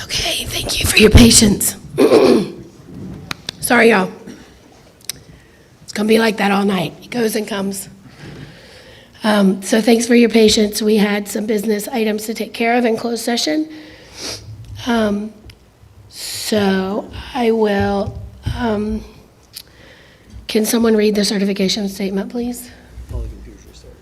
Okay, thank you for your patience. Sorry, y'all. It's going to be like that all night. It goes and comes. So thanks for your patience. We had some business items to take care of in closed session. So I will, can someone read the certification statement, please? All the computers restarted.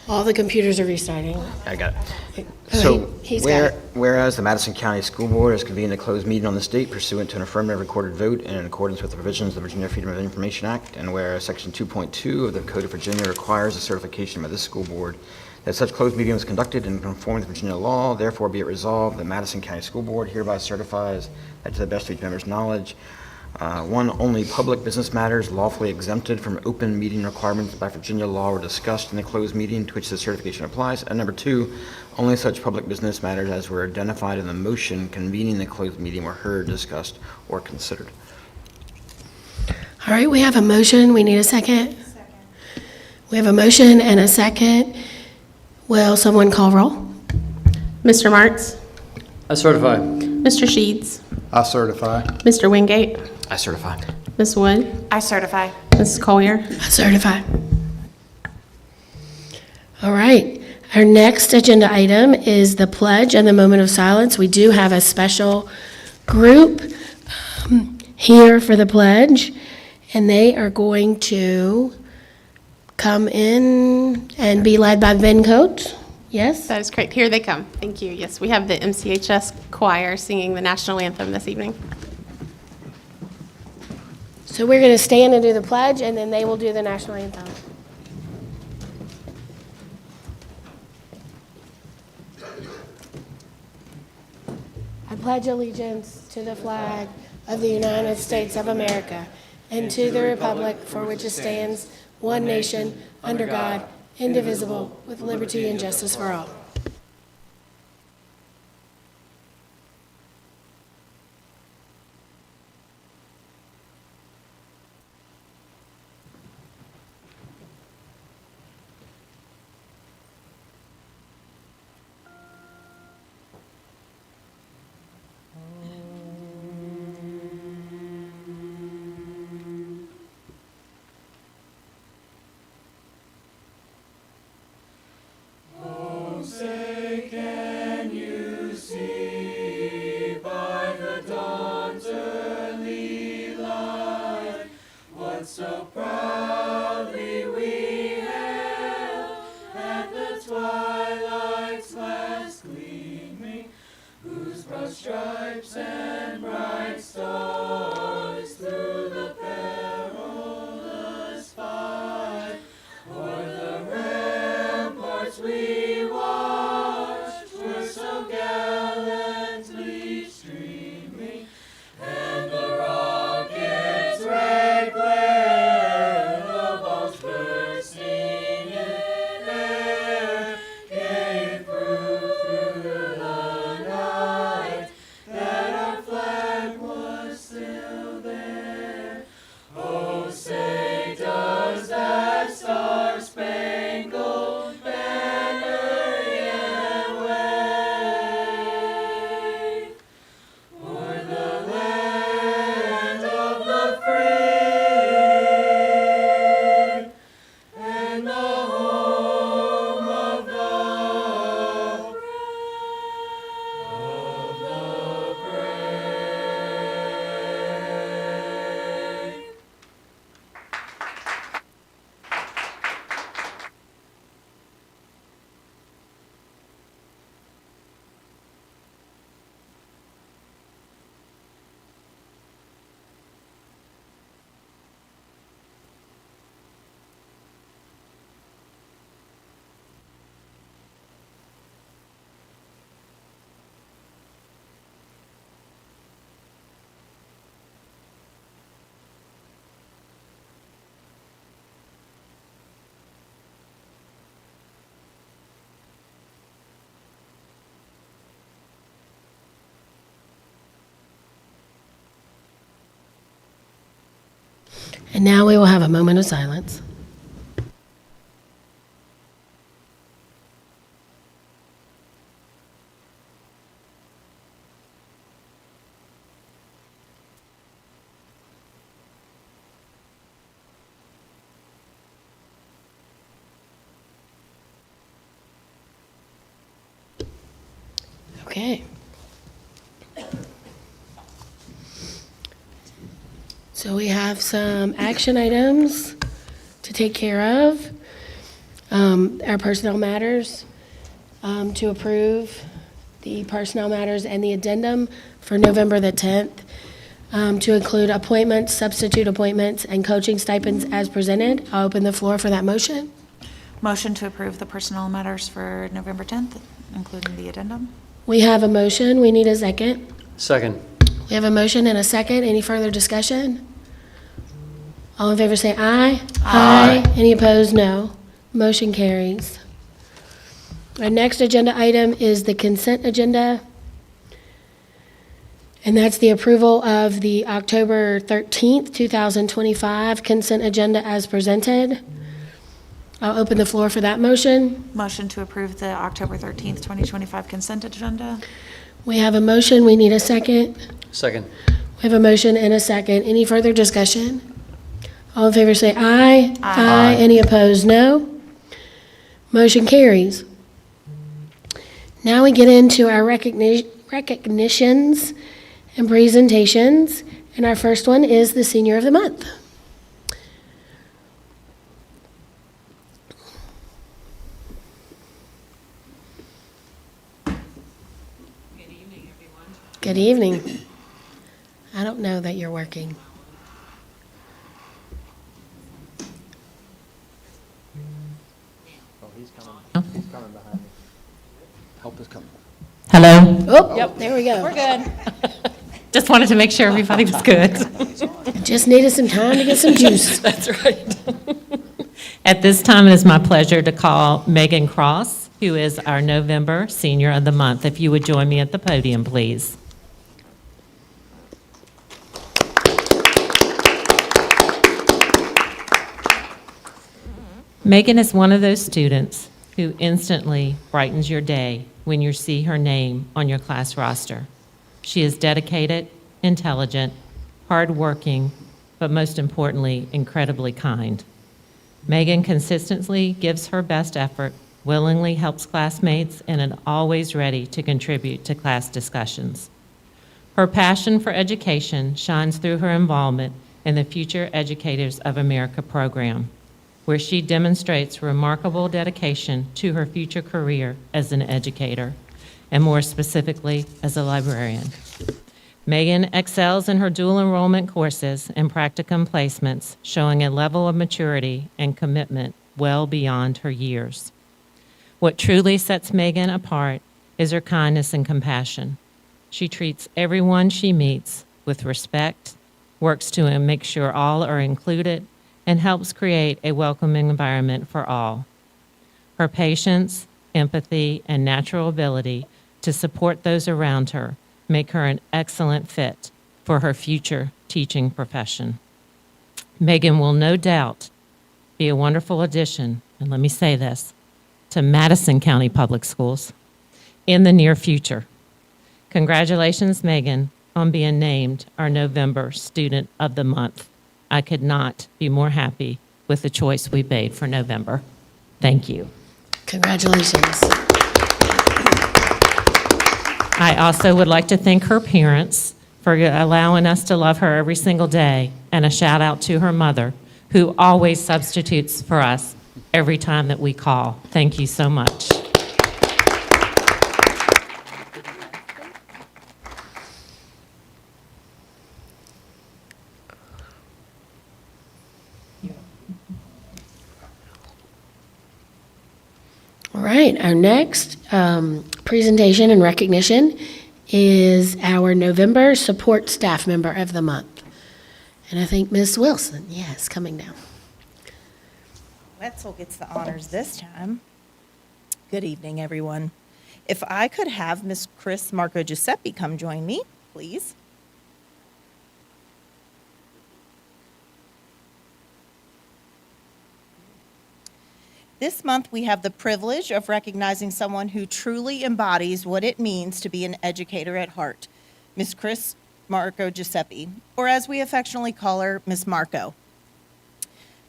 All the computers are restarting. I got it. Oh, So, he's got it. whereas the Madison County School Board has convened a closed meeting on this date pursuant to an affirmative recorded vote and in accordance with the provisions of the Virginia Freedom of Information Act, and whereas Section 2.2 of the Code of Virginia requires a certification by this school board that such closed meeting was conducted in conformity with Virginia law, therefore be it resolved, the Madison County School Board hereby certifies that to the best of each member's knowledge, one, only public business matters lawfully exempted from open meeting requirements by Virginia law were discussed in the closed meeting to which the certification applies. And number two, only such public business matters as were identified in the motion convening the closed meeting were heard, discussed, or considered. All right, we have a motion. We need a second. We have a motion and a second. Will someone call roll? Mr. Martz, I certify. Mr. Sheets, I certify. Mr. Wingate, I certify. Ms. Wood, I certify. Mrs. Collier. I certify. All right. Our next agenda item is the pledge and the moment of silence. We do have a special group here for the pledge, and they are going to come in and be led by Vin Coates. Yes? That is correct. Here they come. Thank you. Yes, we have the MCHS choir singing the national anthem this evening. So we're going to stand and do the pledge, and then they will do the national anthem. I pledge allegiance to the flag of the United States of America and to the republic for which it stands, one nation, under God, indivisible, with liberty and justice for all. Still And now we will have a moment of silence. Okay. So we have some action items to take care of. Our personnel matters, to approve the personnel matters and the addendum for November the 10th, to include appointments, substitute appointments, and coaching stipends as presented. I'll open the floor for that motion. Motion to approve the personnel matters for November 10th, including the addendum. We have a motion. We need a second. Second. We have a motion and a second. Any further discussion? All in favor say aye. Aye. Any opposed? No. Motion carries. Our next agenda item is the consent agenda. And that's the approval of the October 13th, 2025 consent agenda as presented. I'll open the floor for that motion. Motion to approve the October 13th, 2025 consent agenda. We have a motion. We need a second. Second. We have a motion and a second. Any further discussion? All in favor say aye. Aye. Any opposed? No. Motion carries. Now we get into our recognitions and presentations. And our first one is the Senior of the Month. Good evening. I don't know that you're working. He's coming behind me. Help is coming. Hello? Oh, there we go. Good. Just wanted to make sure everybody was good. Just needed some time to get some juice. That's right. At this time, it is my pleasure to call Megan Cross, who is our November Senior of the Month. If you would join me at the podium, please. Megan is one of those students who instantly brightens your day when you see her name on your class roster. She is dedicated, intelligent, hardworking, but most importantly, incredibly kind. Megan consistently gives her best effort, willingly helps classmates, and is always ready to contribute to class discussions. Her passion for education shines through her involvement in the Future Educators of America program, where she demonstrates remarkable dedication to her future career as an educator, and more specifically, as a librarian. Megan excels in her dual enrollment courses and practicum placements, showing a level of maturity and commitment well beyond her years. What truly sets Megan apart is her kindness and compassion. She treats everyone she meets with respect, works to make sure all are included, and helps create a welcoming environment for all. Her patience, empathy, and natural ability to support those around her make her an excellent fit for her future teaching profession. Megan will no doubt be a wonderful addition, and let me say this, to Madison County Public Schools in the near future. Congratulations, Megan, on being named our November Student of the Month. I could not be more happy with the choice we made for November. Thank you. Congratulations. I also would like to thank her parents for allowing us to love her every single day, and a shout out to her mother, who always substitutes for us every time that we call. Thank you so much. All right, our next presentation and recognition is our November Support Staff Member of the Month. And I think Ms. Wilson, yes, coming down. Wetzel gets the honors this time. Good evening, everyone. If I could have Miss Chris Marco Giuseppe come join me, please. This month, we have the privilege of recognizing someone who truly embodies what it means to be an educator at heart, Ms. Chris Marco Giuseppe, or as we affectionately call her, Ms. Marco.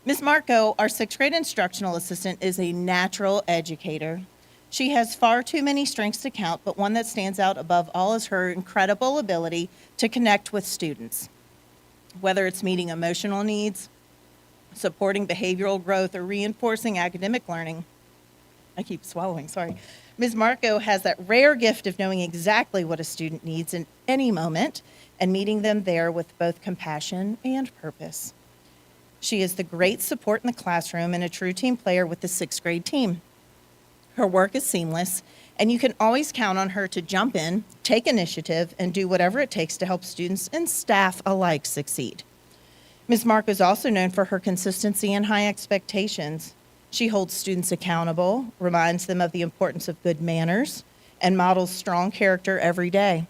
Ms. Marco, our sixth grade instructional assistant, is a natural educator. She has far too many strengths to count, but one that stands out above all is her incredible ability to connect with students. Whether it's meeting emotional needs, supporting behavioral growth, or reinforcing academic learning. I keep swallowing, sorry. Ms. Marco has that rare gift of knowing exactly what a student needs in any moment and meeting them there with both compassion and purpose. She is the great support in the classroom and a true team player with the sixth grade team. Her work is seamless, and you can always count on her to jump in, take initiative, and do whatever it takes to help students and staff alike succeed. Ms. Marco is also known for her consistency and high expectations. She holds students accountable, reminds them of the importance of good manners, and models strong character every day.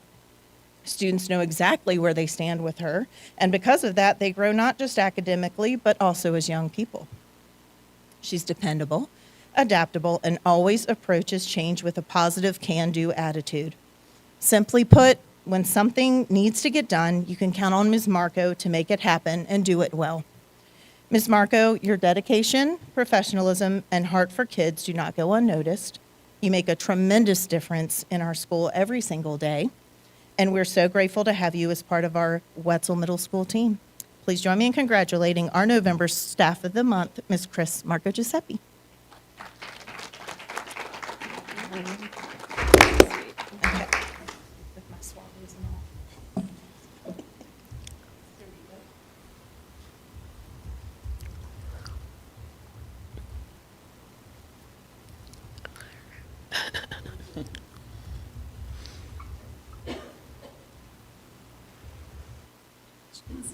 Students know exactly where they stand with her, and because of that, they grow not just academically, but also as young people. She's dependable, adaptable, and always approaches change with a positive can-do attitude. Simply put, when something needs to get done, you can count on Ms. Marco to make it happen and do it well. Ms. Marco, your dedication, professionalism, and heart for kids do not go unnoticed. You make a tremendous difference in our school every single day, and we're so grateful to have you as part of our Wetzel Middle School team. Please join me in congratulating our November Staff of the Month, Ms. Chris Marco Giuseppe.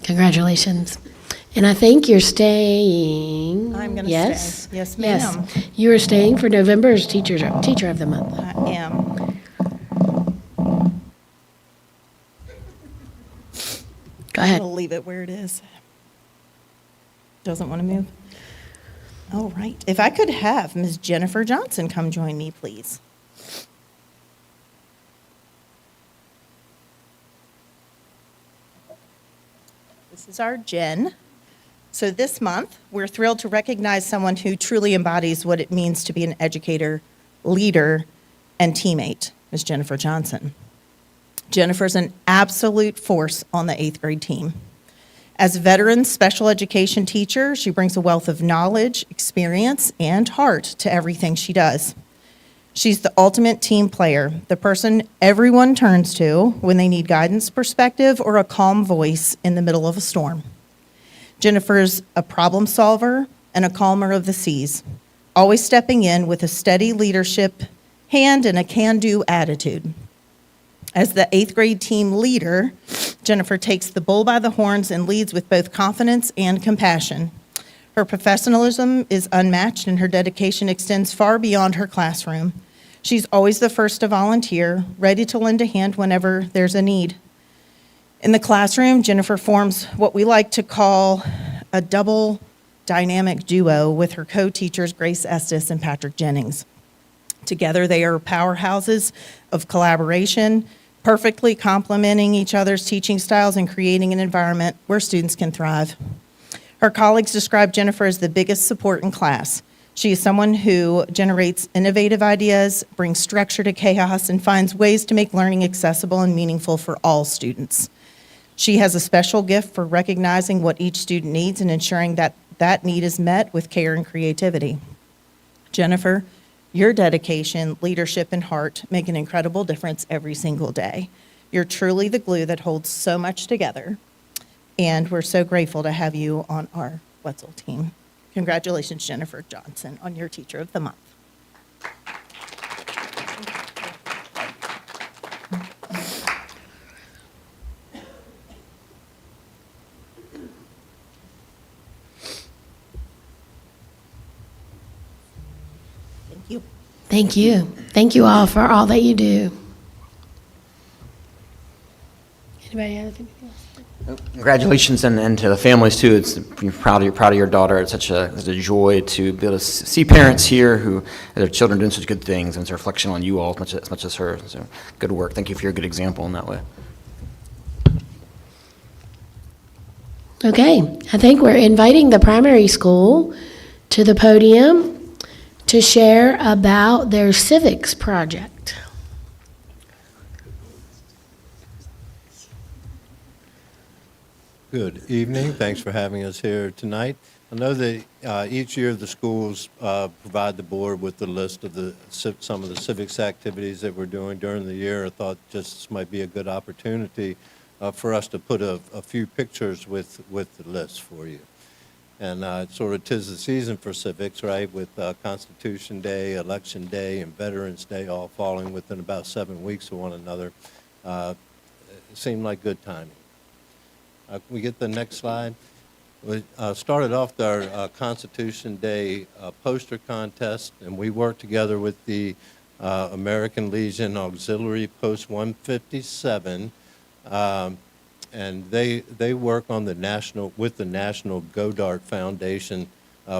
Congratulations. And I think you're staying. I'm gonna Yes? stay. Yes, ma'am. Yes. You are staying for November's Teacher of the Month. I am. Go I'm ahead. going to leave it where it is. Doesn't want to move. All right. If I could have Ms. Jennifer Johnson come join me, please. This is our Jen. So this month, we're thrilled to recognize someone who truly embodies what it means to be an educator, leader, and teammate, Ms. Jennifer Johnson. Jennifer's an absolute force on the eighth grade team. As a veteran special education teacher, she brings a wealth of knowledge, experience, and heart to everything she does. She's the ultimate team player, the person everyone turns to when they need guidance, perspective, or a calm voice in the middle of a storm. Jennifer's a problem solver and a calmer of the seas, always stepping in with a steady leadership hand and a can-do attitude. As the eighth grade team leader, Jennifer takes the bull by the horns and leads with both confidence and compassion. Her professionalism is unmatched and her dedication extends far beyond her classroom. She's always the first to volunteer, ready to lend a hand whenever there's a need. In the classroom, Jennifer forms what we like to call a double dynamic duo with her co-teachers Grace Estes and Patrick Jennings. Together, they are powerhouses of collaboration, perfectly complementing each other's teaching styles and creating an environment where students can thrive. Her colleagues describe Jennifer as the biggest support in class. She is someone who generates innovative ideas, brings structure to chaos, and finds ways to make learning accessible and meaningful for all students. She has a special gift for recognizing what each student needs and ensuring that that need is met with care and creativity. Jennifer, your dedication, leadership, and heart make an incredible difference every single day. You're truly the glue that holds so much together, and we're so grateful to have you on our Wetzel team. Congratulations, Jennifer Johnson, on your Teacher of the Month. Thank you. Thank you. Thank you all for all that you do. Anybody have anything else? Congratulations and to the families too. It's you're proud of your daughter. It's such a joy to be able to see parents here who their children doing such good things, and it's a reflection on you all as much as her. So good work. Thank you for your good example in that way. Okay, I think we're inviting the primary school to the podium to share about their civics project. Good evening. Thanks for having us here tonight. I know that each year the schools provide the board with the list of some of the civics activities that we're doing during the year. I thought just this might be a good opportunity for us to put a few pictures with the list for you. And sort of 'tis the season for civics, right, with Constitution Day, Election Day, and Veterans Day all falling within about 7 weeks of one another. It seemed like good timing. Can we get the next slide? We started off our Constitution Day poster contest, and we worked together with the American Legion Auxiliary Post 157, and they work on the National Godart Foundation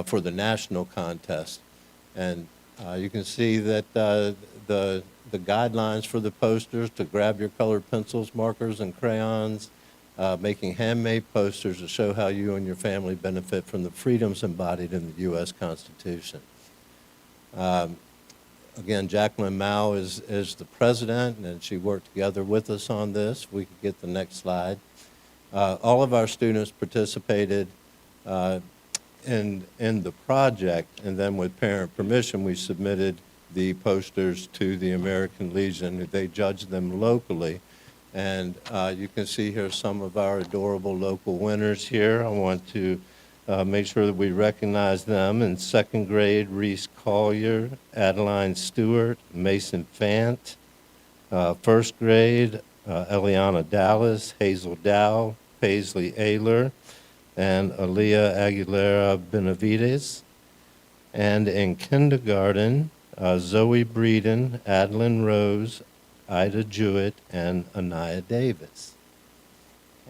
for the national contest. And you can see that the guidelines for the posters to grab your colored pencils, markers, and crayons, making handmade posters to show how you and your family benefit from the freedoms embodied in the U.S. Constitution. Again, Jacqueline Mao is the president, and she worked together with us on this. We could get the next slide. All of our students participated in the project, and then with parent permission, we submitted the posters to the American Legion. They judged them locally. And you can see here some of our adorable local winners here. I want to make sure that we recognize them. In second grade, Reese Collier, Adeline Stewart, Mason Fant. First grade, Eliana Dallas, Hazel Dow, Paisley Ayler, and Aaliyah Aguilera Benavides. And in kindergarten, Zoe Breeden, Adeline Rose, Ida Jewett, and Anaya Davis.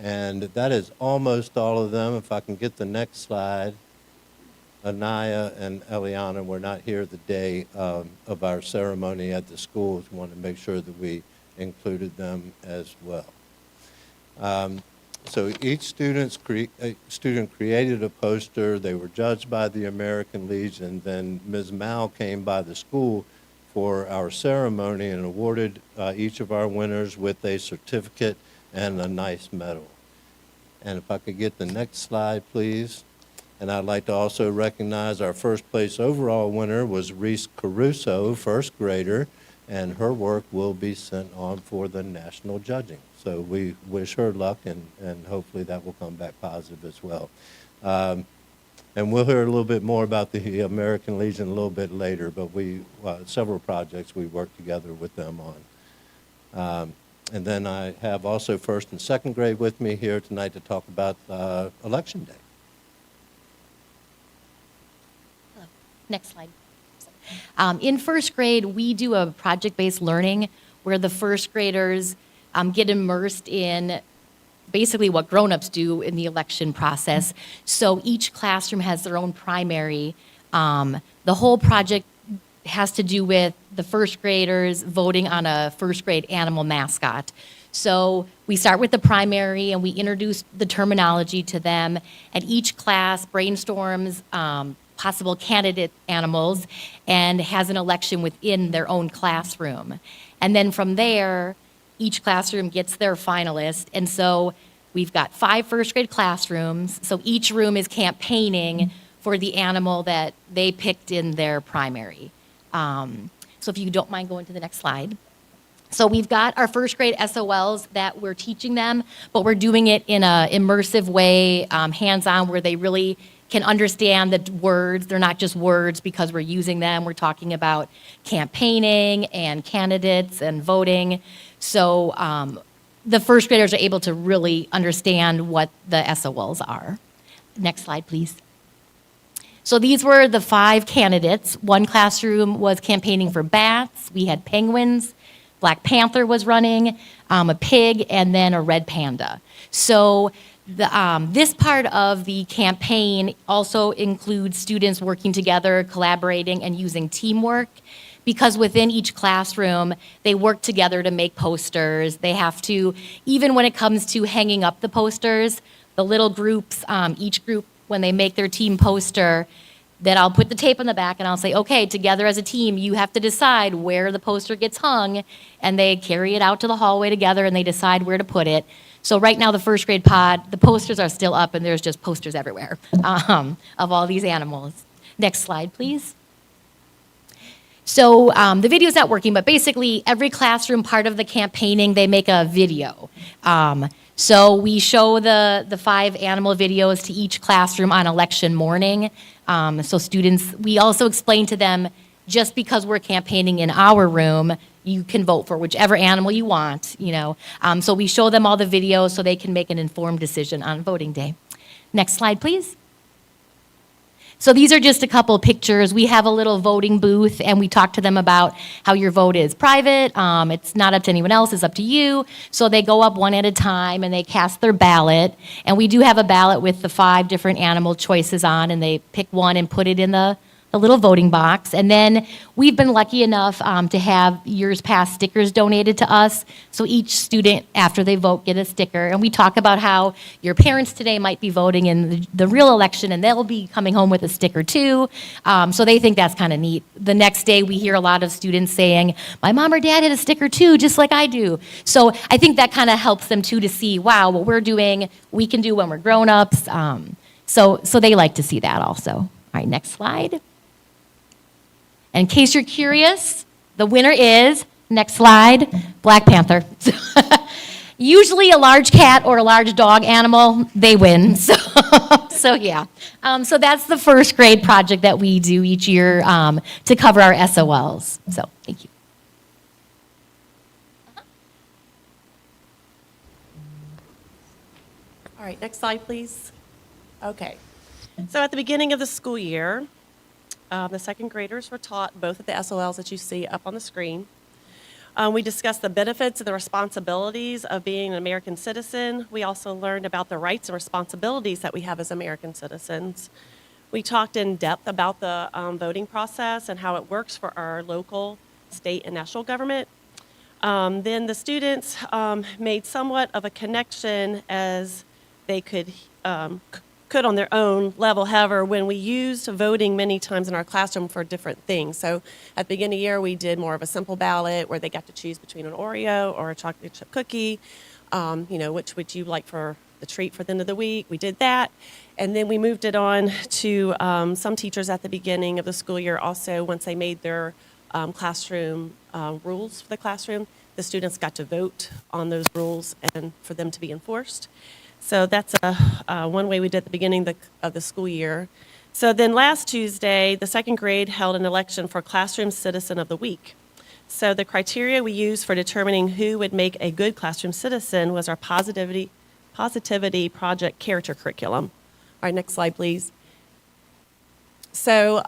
And that is almost all of them. If I can get the next slide. Anaya and Eliana were not here the day of our ceremony at the schools. We wanted to make sure that we included them as well. So each student created a poster. They were judged by the American Legion. Then Ms. Mao came by the school for our ceremony and awarded each of our winners with a certificate and a nice medal. And if I could get the next slide, please. And I'd like to also recognize our first place overall winner was Reese Caruso, first grader, and her work will be sent on for the national judging. So we wish her luck, and hopefully that will come back positive as well. And we'll hear a little bit more about the American Legion a little bit later, but several projects we worked together with them on. And then I have also first and second grade with me here tonight to talk about Election Day. Next slide. In first grade, we do a project-based learning where the first graders get immersed in basically what grown-ups do in the election process. So each classroom has their own primary. The whole project has to do with the first graders voting on a first grade animal mascot. So we start with the primary and we introduce the terminology to them, and each class brainstorms possible candidate animals and has an election within their own classroom. And then from there, each classroom gets their finalist. And so we've got 5 first grade classrooms. So each room is campaigning for the animal that they picked in their primary. So if you don't mind going to the next slide. So we've got our first grade SOLs that we're teaching them, but we're doing it in an immersive way, hands-on, where they really can understand the words. They're not just words because we're using them. We're talking about campaigning and candidates and voting. So the first graders are able to really understand what the SOLs are. Next slide, please. So these were the 5 candidates. One classroom was campaigning for bats. We had penguins. Black Panther was running, a pig, and then a red panda. So this part of the campaign also includes students working together, collaborating, and using teamwork, because within each classroom, they work together to make posters. They have to, even when it comes to hanging up the posters, the little groups, each group, when they make their team poster, that I'll put the tape on the back and I'll say, okay, together as a team, you have to decide where the poster gets hung, and they carry it out to the hallway together and they decide where to put it. So right now, the first grade pod, the posters are still up and there's just posters everywhere of all these animals. Next slide, please. So the video's not working, but basically every classroom part of the campaigning, they make a video. So we show the 5 animal videos to each classroom on election morning. So students, we also explain to them, just because we're campaigning in our room, you can vote for whichever animal you want, you know. So we show them all the videos so they can make an informed decision on voting day. Next slide, please. So these are just a couple pictures. We have a little voting booth, and we talk to them about how your vote is private. It's not up to anyone else, it's up to you. So they go up one at a time, and they cast their ballot. And we do have a ballot with the 5 different animal choices on, and they pick one and put it in the little voting box. And then we've been lucky enough to have years past stickers donated to us. So each student, after they vote, get a sticker. And we talk about how your parents today might be voting in the real election, and they'll be coming home with a sticker too. So they think that's kind of neat. The next day, we hear a lot of students saying, my mom or dad had a sticker too, just like I do. So I think that kind of helps them too to see, wow, what we're doing, we can do when we're grown-ups. So they like to see that also. All right, next slide. In case you're curious, the winner is, next slide, Black Panther. Usually a large cat or a large dog animal, they win. So yeah. So that's the first grade project that we do each year to cover our SOLs. So thank you. All right, next slide, please. Okay. So at the beginning of the school year, the second graders were taught both of the SOLs that you see up on the screen. We discussed the benefits and the responsibilities of being an American citizen. We also learned about the rights and responsibilities that we have as American citizens. We talked in depth about the voting process and how it works for our local, state, and national government. Then the students made somewhat of a connection as they could on their own level. However, when we used voting many times in our classroom for different things. So at the beginning of the year, we did more of a simple ballot where they got to choose between an Oreo or a chocolate chip cookie. Which would you like for the treat for the end of the week? We did that. And then we moved it on to some teachers at the beginning of the school year also, once they made their classroom rules for the classroom, the students got to vote on those rules and for them to be enforced. So that's one way we did at the beginning of the school year. So then last Tuesday, the second grade held an election for Classroom Citizen of the Week. So the criteria we used for determining who would make a good classroom citizen was our Positivity Project character curriculum. All right, next slide, please. So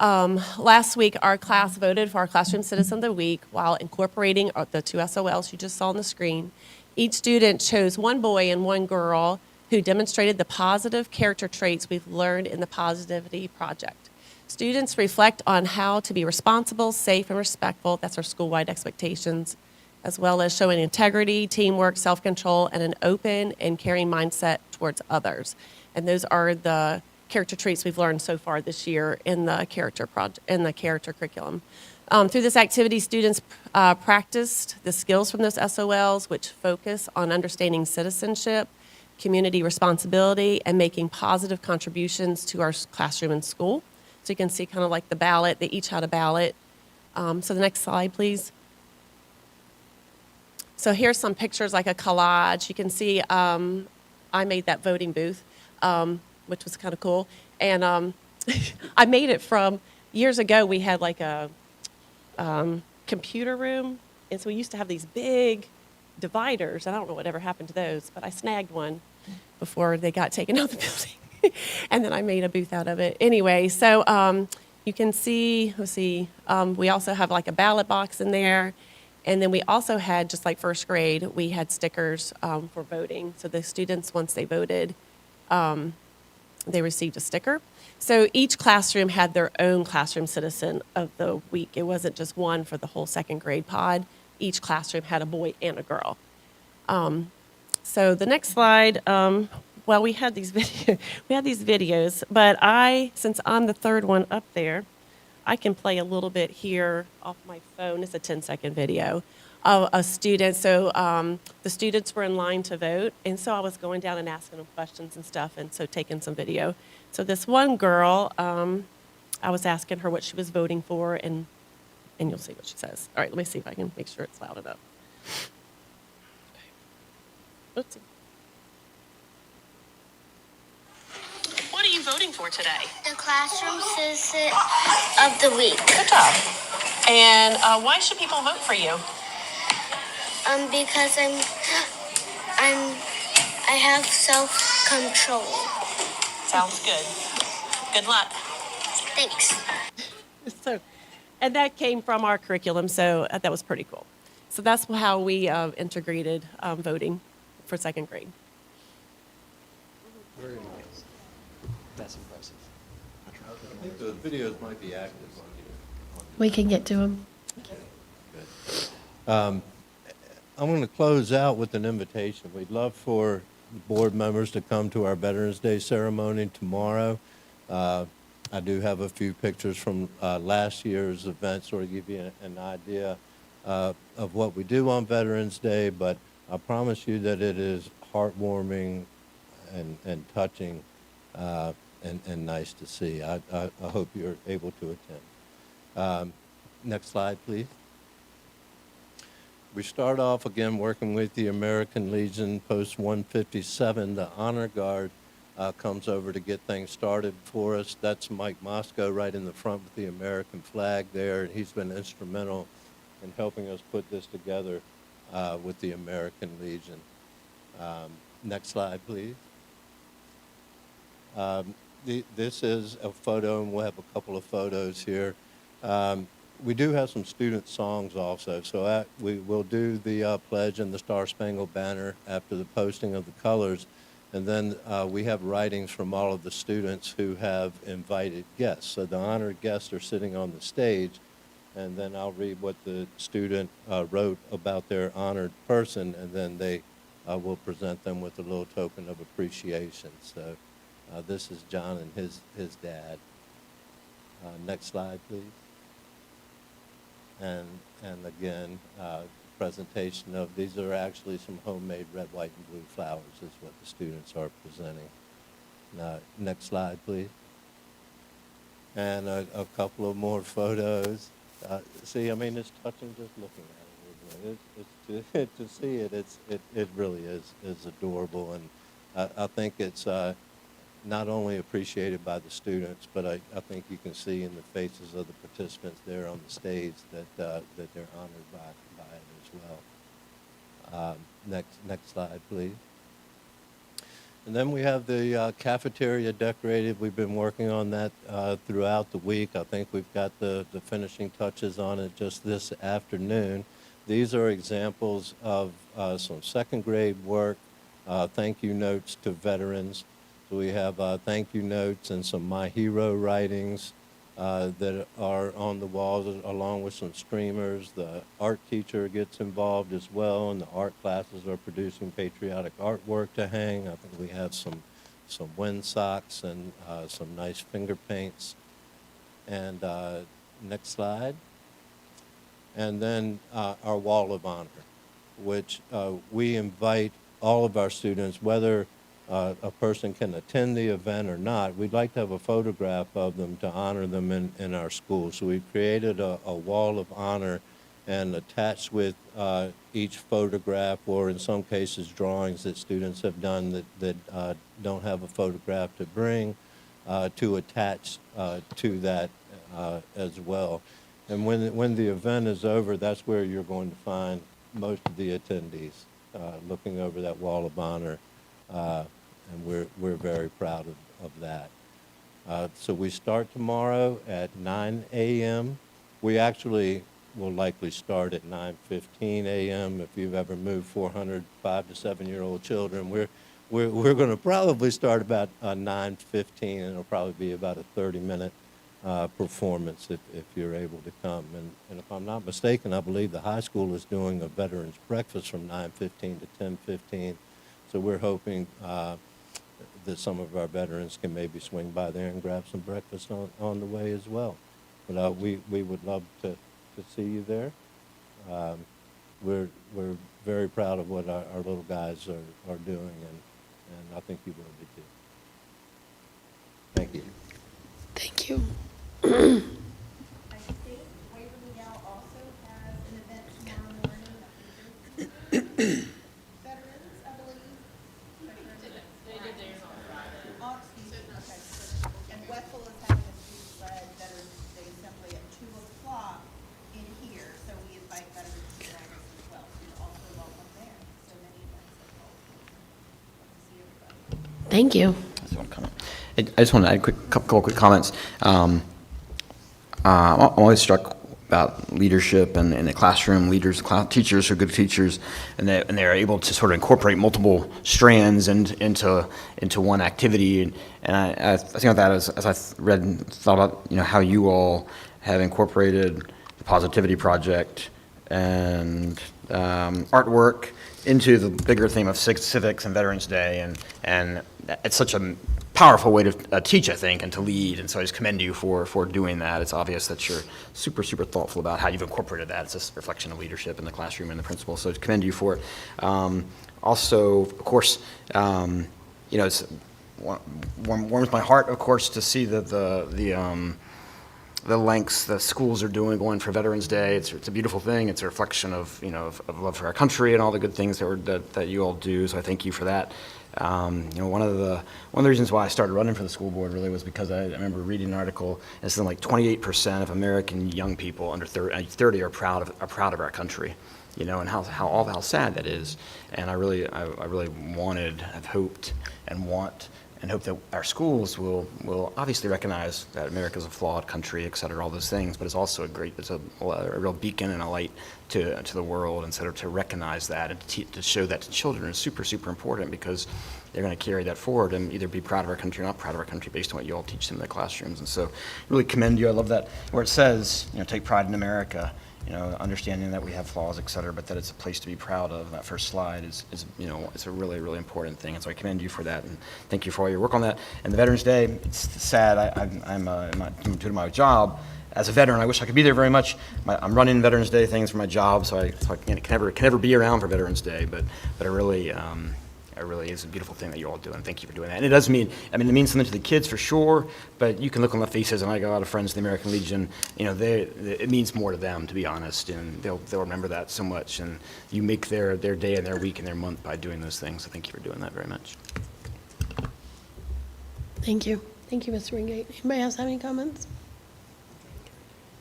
last week, our class voted for our Classroom Citizen of the Week while incorporating the 2 SOLs you just saw on the screen. Each student chose one boy and one girl who demonstrated the positive character traits we've learned in the Positivity Project. Students reflect on how to be responsible, safe, and respectful. That's our school-wide expectations, as well as showing integrity, teamwork, self-control, and an open and caring mindset towards others. And those are the character traits we've learned so far this year in the character curriculum. Through this activity, students practiced the skills from those SOLs, which focus on understanding citizenship, community responsibility, and making positive contributions to our classroom and school. So you can see kind of like the ballot, they each had a ballot. So the next slide, please. So here's some pictures, like a collage. You can see I made that voting booth, which was kind of cool. And I made it from, years ago, we had like a computer room. And so we used to have these big dividers. I don't know whatever happened to those, but I snagged one before they got taken out of the building. And then I made a booth out of it. Anyway, so you can see, we also have like a ballot box in there. And then we also had, just like first grade, we had stickers for voting. So the students, once they voted, they received a sticker. So each classroom had their own classroom citizen of the week. It wasn't just one for the whole second grade pod. Each classroom had a boy and a girl. So the next slide, well, we had these videos, but since I'm the third one up there, I can play a little bit here off my phone. It's a 10-second video of a student. So the students were in line to vote, and so I was going down and asking them questions and stuff, and so taking some video. So this one girl, I was asking her what she was voting for, and you'll see what she says. All right, let me see if I can make sure it's loud enough. Let's see. What are you voting for today? The classroom citizen of the week. Good job. And why should people vote for you? Because I have self-control. Sounds good. Good luck. Thanks. So, and that came from our curriculum, so that was pretty cool. So that's how we integrated voting for second grade. Very nice. That's impressive. I think the videos might be active on you. We can get to them. I'm going to close out with an invitation. We'd love for the board members to come to our Veterans Day ceremony tomorrow. I do have a few pictures from last year's event, sort of give you an idea of what we do on Veterans Day, but I promise you that it is heartwarming and touching and nice to see. I hope you're able to attend. Next slide, please. We start off again working with the American Legion Post 157. The Honor Guard comes over to get things started for us. That's Mike Moscow right in the front with the American flag there. He's been instrumental in helping us put this together with the American Legion. Next slide, please. This is a photo, and we'll have a couple of photos here. We do have some student songs also, so we will do the pledge and the Star Spangled Banner after the posting of the colors, and then we have writings from all of the students who have invited guests. So the honored guests are sitting on the stage, and then I'll read what the student wrote about their honored person, and then they will present them with a little token of appreciation. So this is John and his dad. Next slide, please. And again, presentation of, these are actually some homemade red, white, and blue flowers is what the students are presenting. Next slide, please. And a couple of more photos. See, I mean, it's touching just looking at it. To see it, it really is adorable, and I think it's not only appreciated by the students, but I think you can see in the faces of the participants there on the stage that they're honored by it as well. Next slide, please. And then we have the cafeteria decorated. We've been working on that throughout the week. I think we've got the finishing touches on it just this afternoon. These are examples of some second grade work, thank you notes to veterans. So we have thank you notes and some My Hero writings that are on the walls, along with some streamers. The art teacher gets involved as well, and the art classes are producing patriotic artwork to hang. I think we have some wind socks and some nice finger paints. And next slide. And then our Wall of Honor, which we invite all of our students, whether a person can attend the event or not, we'd like to have a photograph of them to honor them in our school. So we've created a wall of honor, and attached with each photograph, or in some cases drawings that students have done that don't have a photograph to bring, to attach to that as well. And when the event is over, that's where you're going to find most of the attendees looking over that wall of honor. And we're very proud of that. So we start tomorrow at 9 a.m. We actually will likely start at 9:15 a.m. If you've ever moved 400 5 to 7-year-old children, we're going to probably start about 9:15, and it'll probably be about a 30-minute performance if you're able to come. And if I'm not mistaken, I believe the high school is doing a veterans breakfast from 9:15 to 10:15. So we're hoping that some of our veterans can maybe swing by there and grab some breakfast on the way as well. But we would love to see you there. We're very proud of what our little guys are doing, and I think you will be too. Thank you. Thank you. I think Waverly now also has an event tomorrow morning. Veterans, I believe. They did theirs on Friday. Oh, excuse me, okay. And Westfield is having a street-led Veterans Day assembly at 2 o'clock in here, so we invite veterans to join us as well. So you're also welcome there. So many events involved. Love to see everybody. Thank you. I just want to comment. I just want to add a couple quick comments. I'm always struck about leadership and in the classroom, teachers who are good teachers, and they're able to sort of incorporate multiple strands into one activity. And I think of that as I read and thought about how you all have incorporated the Positivity Project and artwork into the bigger theme of civics and Veterans Day, and it's such a powerful way to teach, I think, and to lead, and so I just commend you for doing that. It's obvious that you're super thoughtful about how you've incorporated that. It's a reflection of leadership in the classroom and the principal, so I commend you for it. Also, of course, it's warms my heart, of course, to see the lengths the schools are going for Veterans Day. It's a beautiful thing. It's a reflection of of love for our country and all the good things that you all do. So I thank you for that. One of the reasons why I started running for the school board really was because I remember reading an article and something like 28% of American young people under 30 are proud of our country, and how sad that is. And I really wanted, have hoped, and hope that our schools will obviously recognize that America is a flawed country, et cetera, all those things, but it's also it's a real beacon and a light to the world, and sort of to recognize that and to show that to children is super important, because they're going to carry that forward and either be proud of our country or not proud of our country based on what you all teach them in the classrooms. And so really commend you. I love that where it says, take pride in America, understanding that we have flaws, et cetera, but that it's a place to be proud of. That first slide is it's a really important thing. And so I commend you for that, and thank you for all your work on that. And the Veterans Day, it's sad. I'm not doing my job. As a veteran, I wish I could be there very much. I'm running Veterans Day things for my job, so I can never be around for Veterans Day, but I really, it really is a beautiful thing that you all do, and thank you for doing that. And it does mean, it means something to the kids for sure, but you can look on the faces, and I got a lot of friends in the American Legion, it means more to them, to be honest, and they'll remember that so much, and you make their day and their week and their month by doing those things, so thank you for doing that very much. Thank you. Thank you, Mr. Wingate. Anybody else have any comments?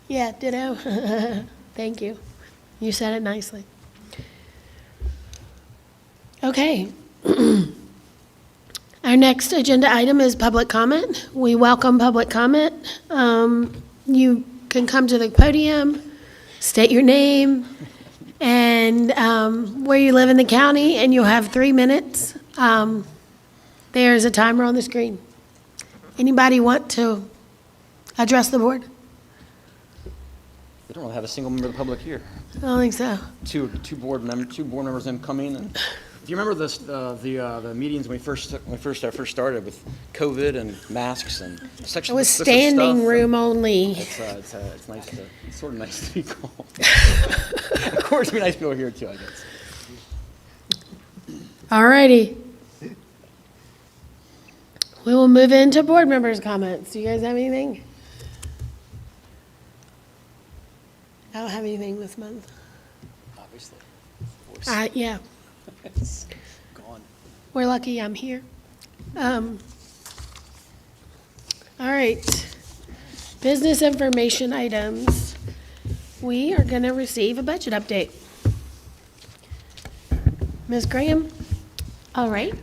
Yeah, ditto. Thank you. You said it nicely. Okay. Our next agenda item is public comment. We welcome public comment. You can come to the podium, state your name, and where you live in the county, and you'll have 3 minutes. There's a timer on the screen. Anybody want to address the board? We don't really have a single member of the public here. I don't think so. Two board members incoming. And do you remember this the meetings when we first started with COVID and masks and It was standing room only. It's nice it's sort of nice to be called. Of course, it'd be nice people here too, I guess. All righty. We will move into board members' comments. Do you guys have anything? I don't have anything this month. Obviously. Yeah, It's gone. we're lucky I'm here. All right. Business information items. We are going to receive a budget update. Ms. Graham? All right.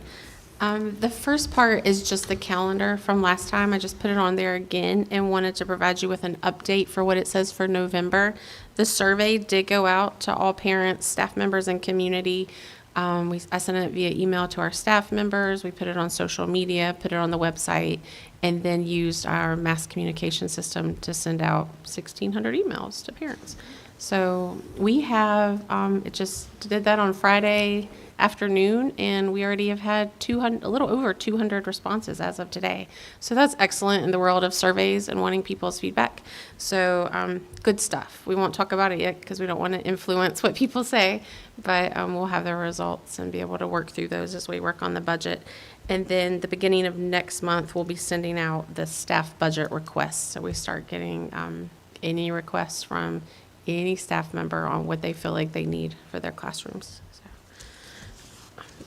The first part is just the calendar from last time. I just put it on there again and wanted to provide you with an update for what it says for November. The survey did go out to all parents, staff members, and community. I sent it via email to our staff members. We put it on social media, put it on the website, and then used our mass communication system to send out 1,600 emails to parents. So we have, it just did that on Friday afternoon, and we already have had a little over 200 responses as of today. So that's excellent in the world of surveys and wanting people's feedback. So good stuff. We won't talk about it yet because we don't want to influence what people say, but we'll have their results and be able to work through those as we work on the budget. And then the beginning of next month, we'll be sending out the staff budget requests. So we start getting any requests from any staff member on what they feel like they need for their classrooms.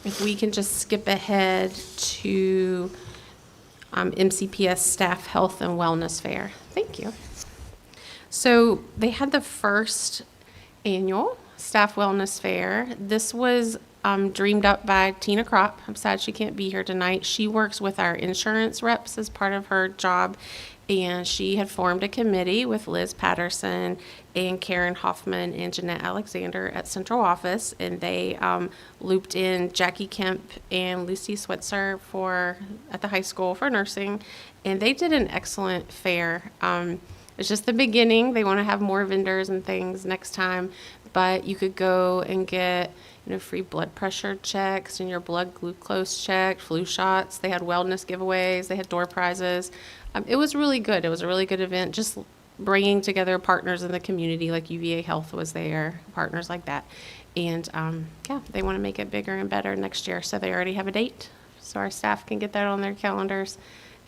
If we can just skip ahead to MCPS Staff Health and Wellness Fair. Thank you. So they had the first annual Staff Wellness Fair. This was dreamed up by Tina Kropp. I'm sad she can't be here tonight. She works with our insurance reps as part of her job, and she had formed a committee with Liz Patterson and Karen Hoffman and Jeanette Alexander at central office, and they looped in Jackie Kemp and Lucy Switzer at the high school for nursing, and they did an excellent fair. It's just the beginning. They want to have more vendors and things next time, but you could go and get free blood pressure checks and your blood glucose checked, flu shots. They had wellness giveaways. They had door prizes. It was really good. It was a really good event, just bringing together partners in the community, like UVA Health was there, partners like that. And yeah, they want to make it bigger and better next year. So they already have a date, so our staff can get that on their calendars.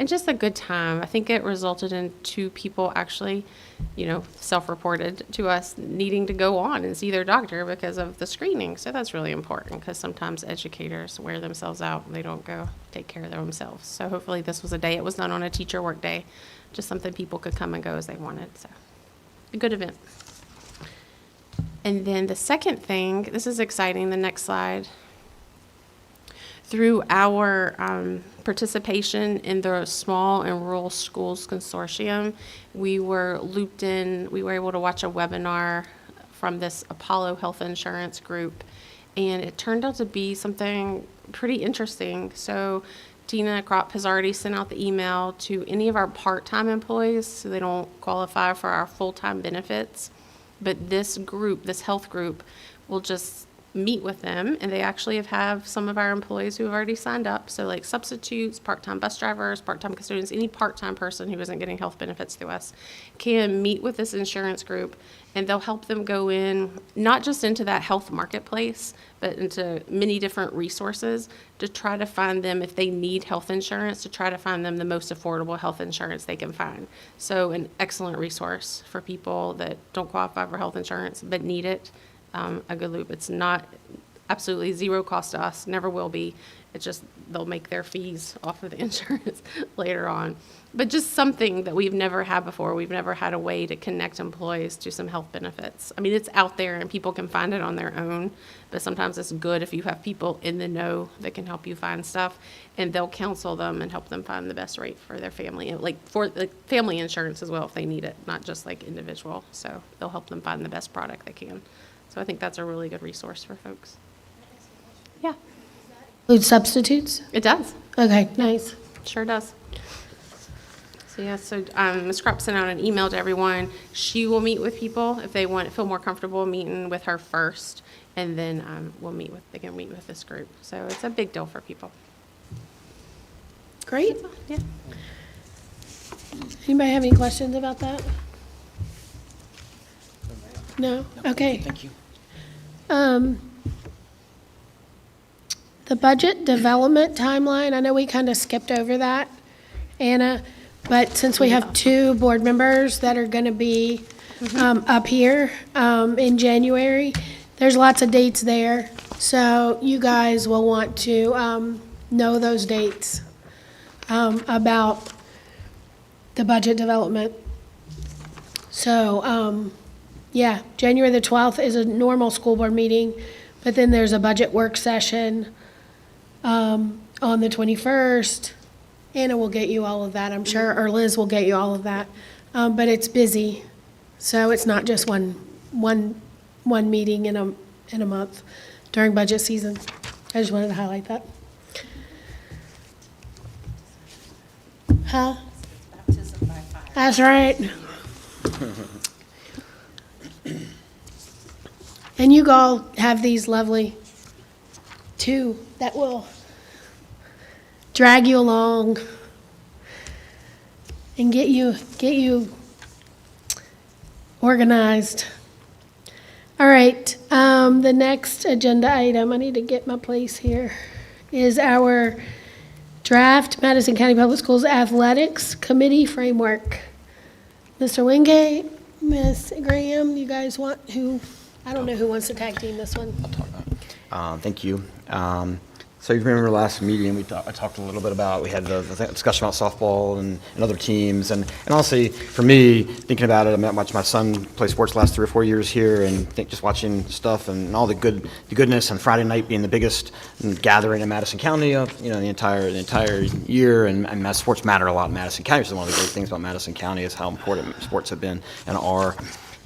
And just a good time. I think it resulted in 2 people actually, self-reported to us needing to go on and see their doctor because of the screening. So that's really important because sometimes educators wear themselves out and they don't go take care of themselves. So hopefully this was a day. It was not on a teacher work day, just something people could come and go as they wanted. So a good event. And then the second thing, this is exciting, the next slide. Through our participation in the Small and Rural Schools Consortium, we were looped in, we were able to watch a webinar from this Apollo Health Insurance group, and it turned out to be something pretty interesting. So Tina Kropp has already sent out the email to any of our part-time employees, so they don't qualify for our full-time benefits, but this group, this health group, will just meet with them, and they actually have some of our employees who have already signed up. So like substitutes, part-time bus drivers, part-time custodians, any part-time person who isn't getting health benefits through us can meet with this insurance group, and they'll help them go in, not just into that health marketplace, but into many different resources to try to find them, if they need health insurance, to try to find them the most affordable health insurance they can find. So an excellent resource for people that don't qualify for health insurance but need it. A good loop. It's not absolutely zero cost to us, never will be. It's just they'll make their fees off of the insurance later on. But just something that we've never had before. We've never had a way to connect employees to some health benefits. I mean, it's out there and people can find it on their own, but sometimes it's good if you have people in the know that can help you find stuff, and they'll counsel them and help them find the best rate for their family, like for family insurance as well if they need it, not just like individual. So they'll help them find the best product they can. So I think that's a really good resource for folks. Yeah, Include substitutes? it does. Okay, nice. Sure does. So yeah, so Ms. Kropp sent out an email to everyone. She will meet with people if they feel more comfortable meeting with her first, and then they can meet with this group. So it's a big deal for people. Great. Yeah. Anybody have any questions about that? No? Okay. Thank you. The budget development timeline, I know we kind of skipped over that, Anna, but since we have 2 board members that are going to be up here in January, there's lots of dates there. So you guys will want to know those dates about the budget development. So, yeah, January the 12th is a normal school board meeting, but then there's a budget work session on the 21st. Anna will get you all of that, I'm sure, or Liz will get you all of that. But it's busy, so it's not just one meeting in a month during budget season. I just wanted to highlight that. Huh? That's right. And you all have these lovely two that will drag you along and get you organized. All right, the next agenda item, I need to get my place here, is our draft Madison County Public Schools Athletics Committee Framework. Mr. Wingate, Miss Graham, you guys want I don't know who wants to tag team this one. Thank you. So you remember last meeting, I talked a little bit about, we had the discussion about softball and other teams. And honestly, for me, thinking about it, I watched my son play sports the last 3 or 4 years here, and just watching stuff and all the goodness, and Friday night being the biggest gathering in Madison County of, the entire year. And sports matter a lot in Madison County. So one of the great things about Madison County is how important sports have been and are.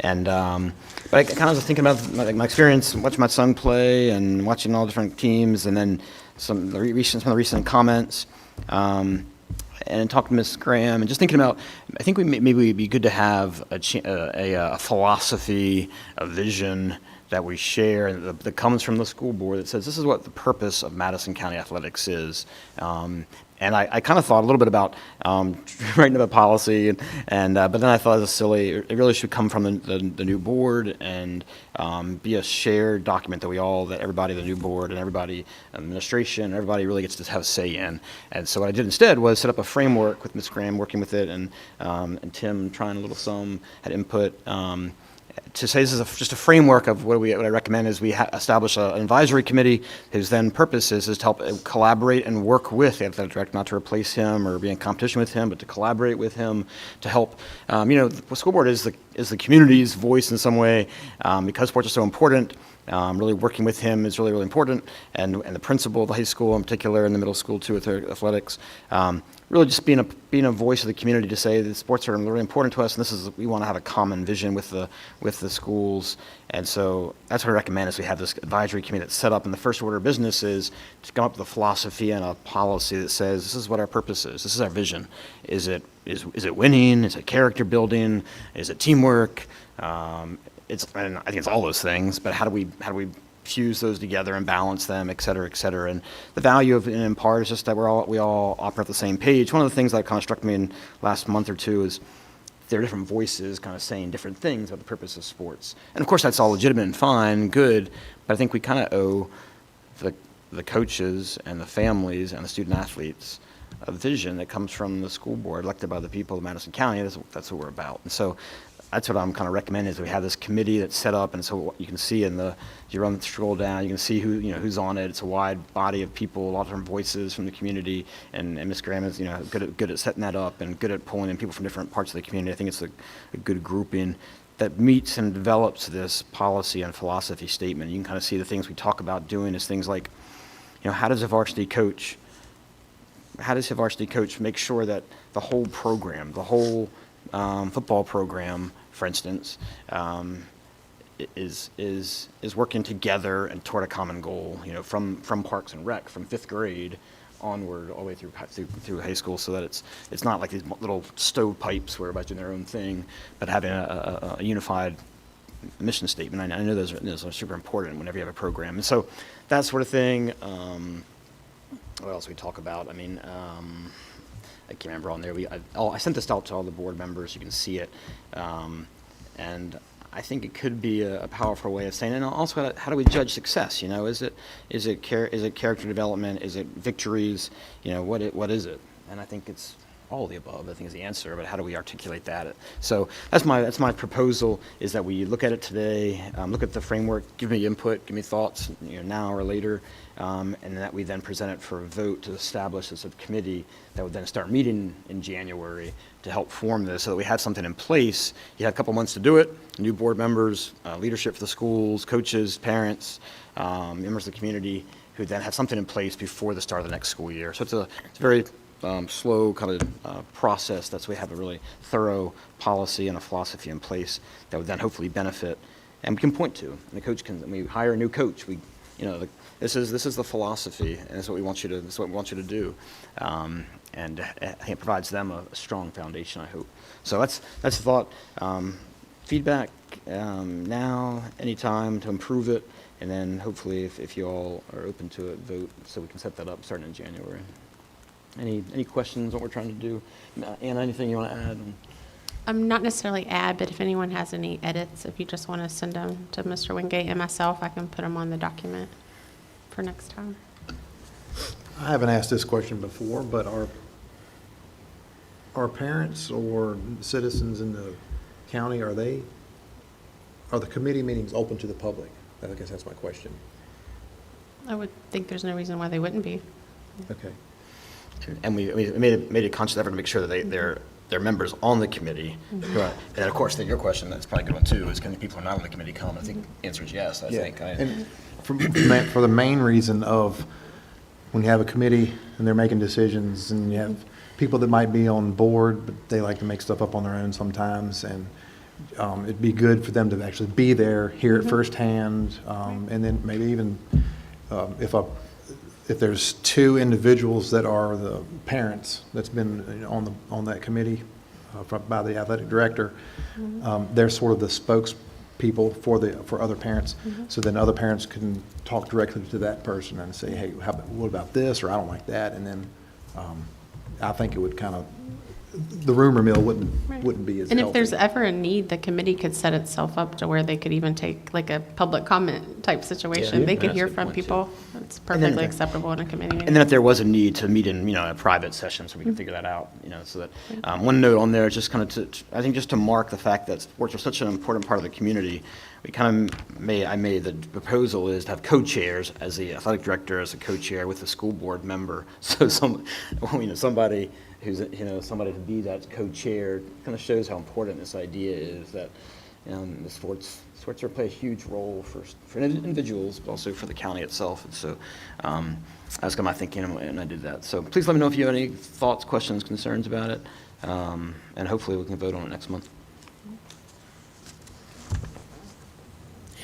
And but I kind of was thinking about my experience watching my son play and watching all different teams, and then some of the recent comments, and talking to Ms. Graham, and just thinking about, I think maybe it'd be good to have a philosophy, a vision that we share that comes from the school board that says this is what the purpose of Madison County Athletics is. And I kind of thought a little bit about writing up a policy, but then I thought it was silly. It really should come from the new board and be a shared document that everybody, the new board and everybody, administration, everybody really gets to have a say in. And so what I did instead was set up a framework with Ms. Graham working with it, and Tim trying a little some, had input. To say this is just a framework of what I recommend is we establish an advisory committee whose then purpose is to help collaborate and work with the athletic director, not to replace him or be in competition with him, but to collaborate with him to help. The school board is the community's voice in some way, because sports are so important. Really working with him is really, really important, and the principal of the high school in particular, and the middle school too with their athletics. Really just being a voice of the community to say that sports are really important to us, and we want to have a common vision with the schools. And so that's what I recommend is we have this advisory committee that's set up, and the first order of business is to come up with a philosophy and a policy that says this is what our purpose is, this is our vision. Is it winning? Is it character building? Is it teamwork? And I think it's all those things, but how do we fuse those together and balance them, et cetera, et cetera. And the value of it in part is just that we all operate at the same page. One of the things that kind of struck me in last month or two is there are different voices kind of saying different things about the purpose of sports. And of course that's all legitimate and fine and good, but I think we kind of owe the coaches and the families and the student athletes a vision that comes from the school board elected by the people of Madison County. That's what we're about. And so that's what I'm kind of recommending is we have this committee that's set up, and so you can see if you scroll down, you can see who's on it. It's a wide body of people, a lot of different voices from the community, and Ms. Graham is good at setting that up and good at pulling in people from different parts of the community. I think it's a good grouping that meets and develops this policy and philosophy statement. You can kind of see the things we talk about doing is things like, how does a varsity coach make sure that the whole program, the whole football program, for instance, is working together and toward a common goal, from Parks and Rec, from 5th grade onward all the way through high school, so that it's not like these little stovepipes where everybody's doing their own thing, but having a unified mission statement. I know those are super important whenever you have a program. And so that sort of thing. What else we talk about? I can't remember on there. I sent this out to all the board members. You can see it, and I think it could be a powerful way of saying it. And also, how do we judge success? Is it character development? Is it victories? What is it? And I think it's all of the above, I think, is the answer. But how do we articulate that? So that's my proposal, is that we look at it today, look at the framework, give me input, give me thoughts, now or later, and that we then present it for a vote to establish this committee that would then start meeting in January to help form this, so that we have something in place. You have a couple months to do it. New board members, leadership for the schools, coaches, parents, members of the community, who then have something in place before the start of the next school year. So it's a very slow kind of process. That's why we have a really thorough policy and a philosophy in place that would then hopefully benefit, and we can point to. And the coach can, when we hire a new coach, we, you know, this is the philosophy, and this is what we want you to do. And I think it provides them a strong foundation, I hope. So that's the thought. Feedback now, anytime to improve it, and then hopefully if you all are open to it, vote so we can set that up starting in January. Any questions on what we're trying to do? Anna, anything you want to add? Not necessarily add, but if anyone has any edits, if you just want to send them to Mr. Wingate and myself, I can put them on the document for next time. I haven't asked this question before, but are parents or citizens in the county, are the committee meetings open to the public? I guess that's my question. I would think there's no reason why they wouldn't be. Okay. And we made a conscious effort to make sure that they're members on the committee. And of course, then your question, that's probably a good one too, is can the people who are not on the committee come? I think the answer is yes, I think. And for the main reason of when you have a committee and they're making decisions and you have people that might be on board, but they like to make stuff up on their own sometimes, and it'd be good for them to actually be there, hear it firsthand, and then maybe even if there's two individuals that are the parents that's been on that committee by the athletic director, they're sort of the spokespeople for other parents. So then other parents can talk directly to that person and say, hey, what about this, or I don't like that, and then I think it would kind of, the rumor mill wouldn't be as And healthy. if there's ever a need, the committee could set itself up to where they could even take like a public comment type situation. Yeah, They could that's hear a good from point, too. people. It's And then- perfectly acceptable in a committee meeting. And then if there was a need to meet in, a private session, so we can figure that out, so that, one note on there, just kind of I think just to mark the fact that sports are such an important part of the community, I made the proposal is to have co-chairs as the athletic director, as a co-chair with a school board member. So somebody who's, somebody to be that co-chair kind of shows how important this idea is that, the sports play a huge role for individuals, but also for the county itself. And so that's kind of my thinking, and I did that. So please let me know if you have any thoughts, questions, concerns about it, and hopefully we can vote on it next month.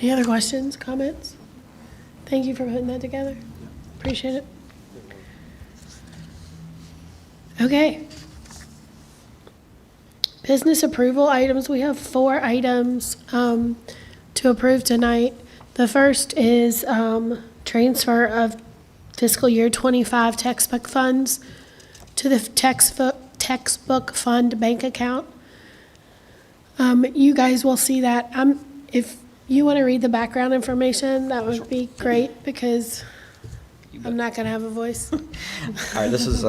Any other questions, comments? Thank you for putting that together. Appreciate it. Okay. Business approval items, we have 4 items to approve tonight. The first is transfer of fiscal year 25 textbook funds to the textbook fund bank account. You guys will see that. If you want to read the background information, that would be great, because I'm not going to have a voice. All right, this is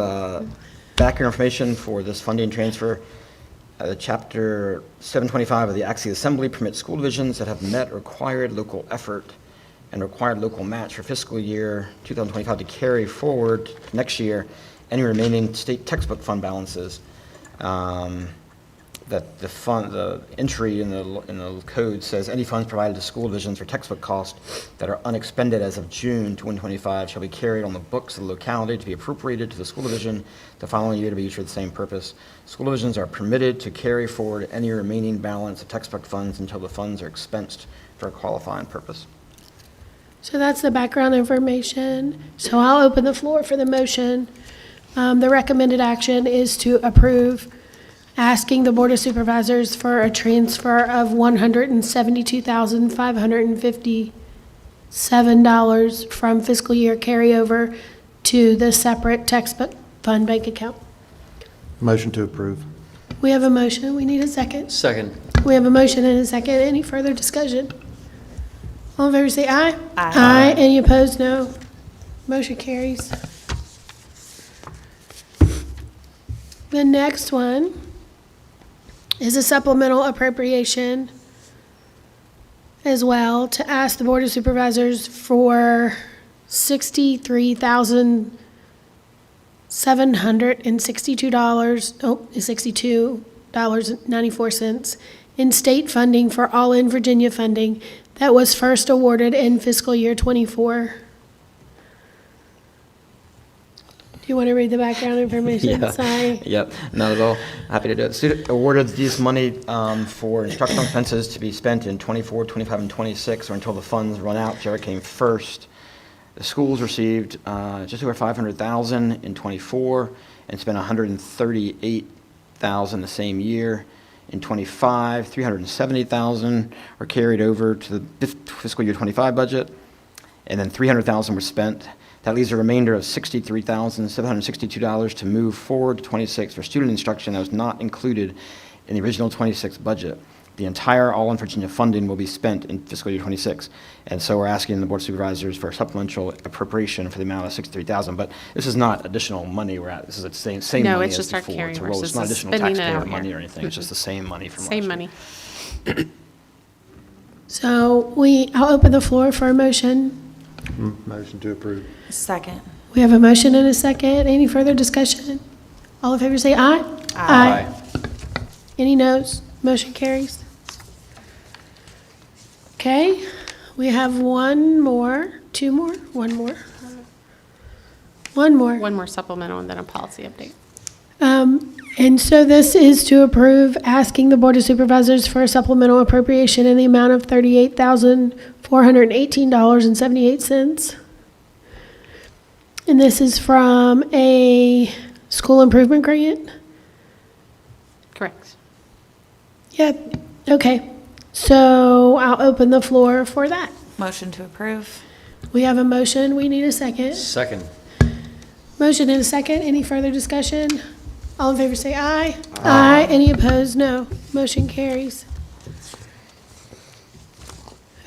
background information for this funding transfer. Chapter 725 of the Acts of the Assembly permits school divisions that have met required local effort and required local match for fiscal year 2025 to carry forward next year any remaining state textbook fund balances. That the entry in the code says any funds provided to school divisions for textbook costs that are unexpended as of June 2025 shall be carried on the books of the locality to be appropriated to the school division the following year to be used for the same purpose. School divisions are permitted to carry forward any remaining balance of textbook funds until the funds are expensed for a qualifying purpose. So that's the background information. So I'll open the floor for the motion. The recommended action is to approve asking the Board of Supervisors for a transfer of $172,557 from fiscal year carryover to the separate textbook fund bank account. Motion to approve. We have a motion. We need a second. Second. We have a motion and a second. Any further discussion? All in favor say aye. Aye. Any opposed? No. Motion carries. The next one is a supplemental appropriation as well, to ask the Board of Supervisors for $62,762.94 in state funding for All in Virginia funding that was first awarded in fiscal year '24. Do you want to read the background information? Yeah. Sorry. Yep, not at all. Happy to do it. Student awarded this money for instructional expenses to be spent in 24, 25, and 26, or until the funds run out, whichever came first. The schools received just over $500,000 in 24 and spent $138,000 the same year. In 25, $370,000 were carried over to the fiscal year 25 budget, and then $300,000 were spent. That leaves a remainder of $63,762 to move forward to 26 for student instruction that was not included in the original 26 budget. The entire All in Virginia funding will be spent in fiscal year 26. And so we're asking the Board of Supervisors for a supplemental appropriation for the amount of $63,000. But this is not additional money this is the same No, money it's as just our before. carry It's a roll. It's versus not us additional spending it taxpayer out money here. or anything. It's just the same money from last Same year. money. So I'll open the floor for a motion. Motion to approve. Second. We have a motion and a second. Any further discussion? All in favor say aye. Aye. Any noes? Motion carries. Okay, we have one more. One more Supplemental and then a policy update. And so this is to approve asking the Board of Supervisors for a supplemental appropriation in the amount of $38,418.78. And this is from a school improvement grant? Correct. Yep, okay. So I'll open the floor for that. Motion to approve. We have a motion, we need a second. Second. Motion and a second, any further discussion? All in favor say aye. Aye. Any opposed? No. Motion carries.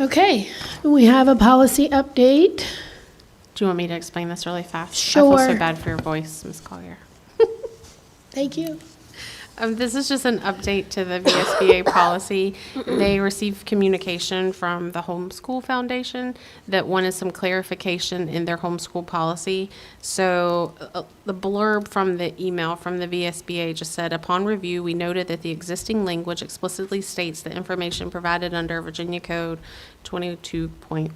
Okay, we have a policy update. Do you want me to explain this really fast? I feel Sure. so bad for your voice, Ms. Collier. Thank you. This is just an update to the VSBA policy. They received communication from the Homeschool Foundation that wanted some clarification in their homeschool policy. So the blurb from the email from the VSBA just said, upon review, we noted that the existing language explicitly states the information provided under Virginia Code 22.1,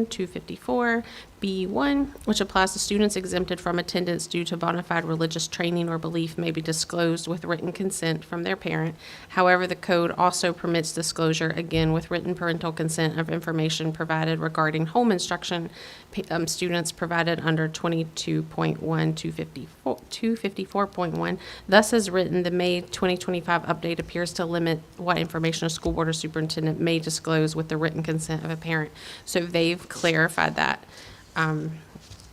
254, B1, which applies to students exempted from attendance due to bona fide religious training or belief may be disclosed with written consent from their parent. However, the code also permits disclosure, again, with written parental consent of information provided regarding home instruction, students provided under 22.1, 254.1. Thus, as written, the May 2025 update appears to limit what information a school board or superintendent may disclose with the written consent of a parent. So they've clarified that.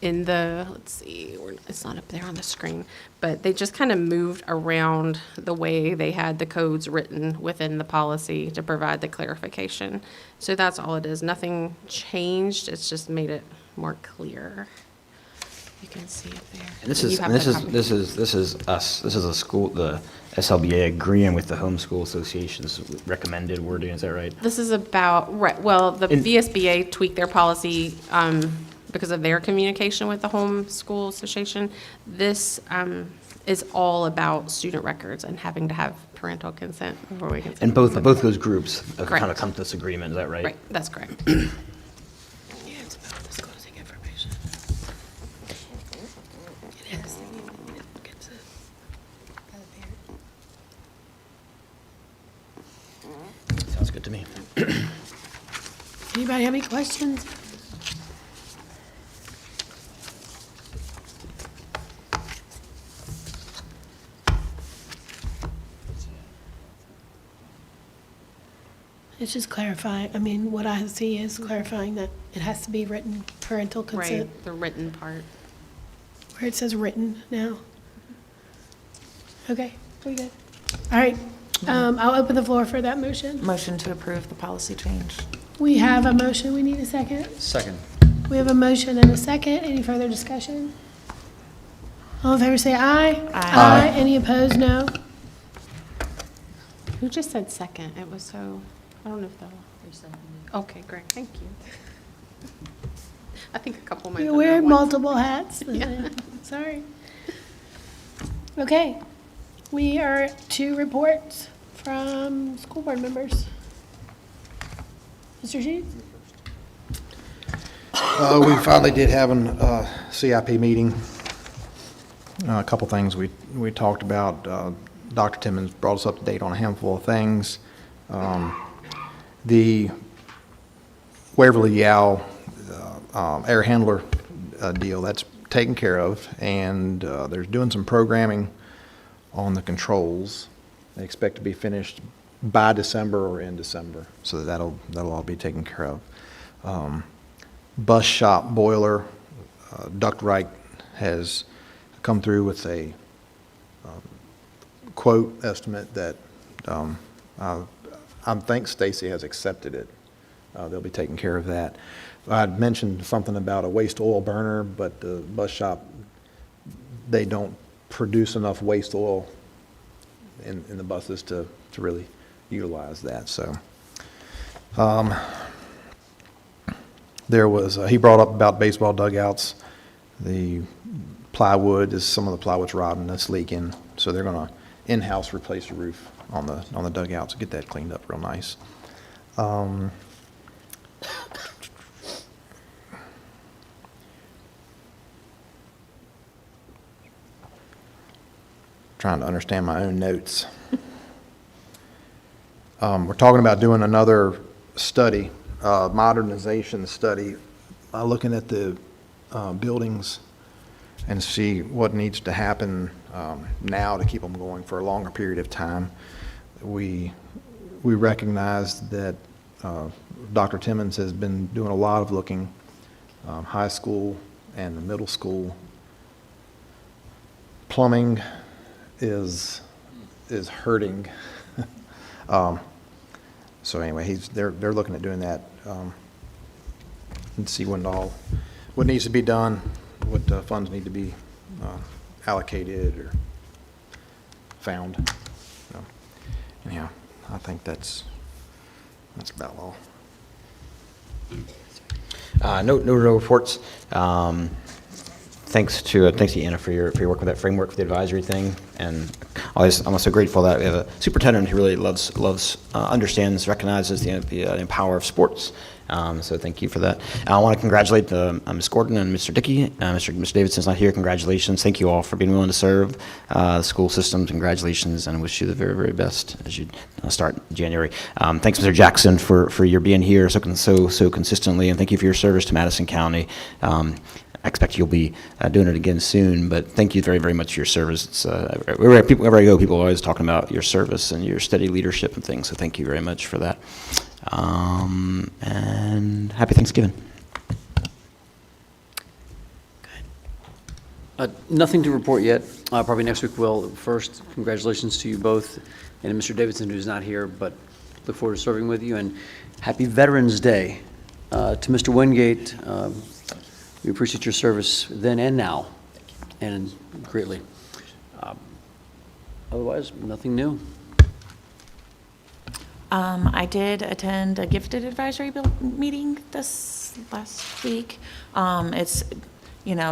In the, let's see, it's not up there on the screen, but they just kind of moved around the way they had the codes written within the policy to provide the clarification. So that's all it is. Nothing changed. It's just made it more clear. You can see it there. And this You is, have and this the is, copy. this is, this is us, this is a school, the SLBA agreeing with the Homeschool Association's recommended wording, is that right? This is about, right, well, the In- VSBA tweaked their policy because of their communication with the Homeschool Association. This is all about student records and having to have parental consent before we can. And both those groups have kind of Correct. come to this agreement, is that right? Right, that's correct. Yeah, it's about disclosing information. It is. Sounds good to me. Anybody have any questions? It's just clarifying, I mean, what I see is clarifying that it has to be written parental consent, Right, the written part. where it says written now. Okay, we good. All right, I'll open the floor for that motion. Motion to approve the policy change. We have a motion, we need a second. Second. We have a motion and a second. Any further discussion? All in favor say aye. Aye. Any opposed? No. Who just said second? It was so, I don't know if that. Okay, great, thank you. I think a couple might. We have done wear that once. multiple hats. Yeah. Sorry. Okay, we are at 2 reports from school board members. Mr. Sheets? We finally did have an CIP meeting A couple things we talked about. Dr. Timmons brought us up to date on a handful of things. The Waverly Yow air handler deal, that's taken care of, and they're doing some programming on the controls. They expect to be finished by December or in December, so that'll all be taken care of. Bus shop boiler, Duct Right has come through with a quote estimate that I think Stacy has accepted it. They'll be taking care of that. I'd mentioned something about a waste oil burner, but the bus shop, they don't produce enough waste oil in the buses to really utilize that. So there was, he brought up about baseball dugouts. The plywood, some of the plywood's rotting, that's leaking, so they're going to in-house replace the roof on the dugouts, get that cleaned up real nice. Trying to understand my own notes. We're talking about doing another study, modernization study, looking at the buildings and see what needs to happen now to keep them going for a longer period of time. We recognize that Dr. Timmons has been doing a lot of looking, high school and the middle school. Plumbing is hurting. So anyway, they're looking at doing that and see what needs to be done, what funds need to be allocated or found. So, anyhow, I think that's about all. No reports. Thanks to Anna for your work with that framework for the advisory thing, and I'm also grateful that we have a superintendent who really understands, recognizes the power of sports. So thank you for that. I want to congratulate Ms. Gordon and Mr. Dickey. Mr. Davidson's not here. Congratulations. Thank you all for being willing to serve the school systems. Congratulations, and wish you the very, very best as you start January. Thanks, Mr. Jackson, for your being here so consistently, and thank you for your service to Madison County. I expect you'll be doing it again soon, but thank you very, very much for your service. It's, wherever I go, people are always talking about your service and your steady leadership and things, so thank you very much for that. And happy Thanksgiving. Nothing to report yet. Probably next week will. First, congratulations to you both and Mr. Davidson, who's not here, but look forward to serving with you. And happy Veterans Day to Mr. Wingate. We appreciate your service then and now, and greatly. Otherwise, nothing new. I did attend a gifted advisory meeting this last week. It's,